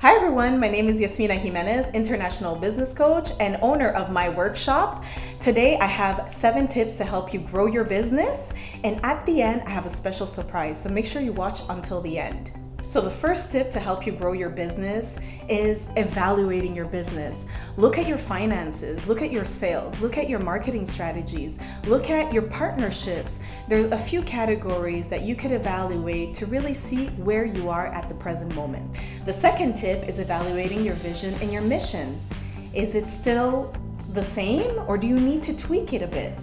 Hi everyone, my name is Yasmina Jimenez, international business coach and owner of my workshop. Today I have 7 tips to help you grow your business, and at the end I have a special surprise, so make sure you watch until the end. So the first tip to help you grow your business is evaluating your business. Look at your finances, look at your sales, look at your marketing strategies, look at your partnerships. There's a few categories that you could evaluate to really see where you are at the present moment. The second tip is evaluating your vision and your mission. Is it still the same, or do you need to tweak it a bit?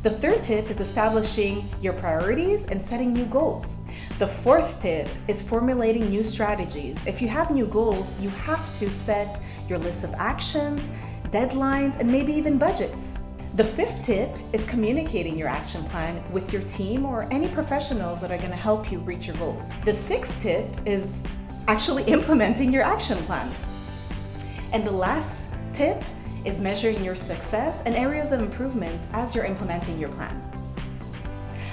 The third tip is establishing your priorities and setting new goals. The fourth tip is formulating new strategies. If you have new goals, you have to set your list of actions, deadlines, and maybe even budgets. The fifth tip is communicating your action plan with your team or any professionals that are going to help you reach your goals. The sixth tip is actually implementing your action plan. And the last tip is measuring your success and areas of improvements as you're implementing your plan.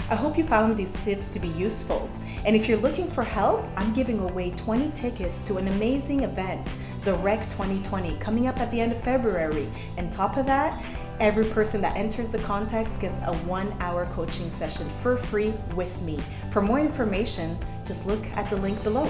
I hope you found these tips to be useful. And if you're looking for help, I'm giving away 20 tickets to an amazing event, the REC 2020, coming up at the end of February. And top of that, every person that enters the contest gets a 1-hour coaching session for free with me. For more information, just look at the link below.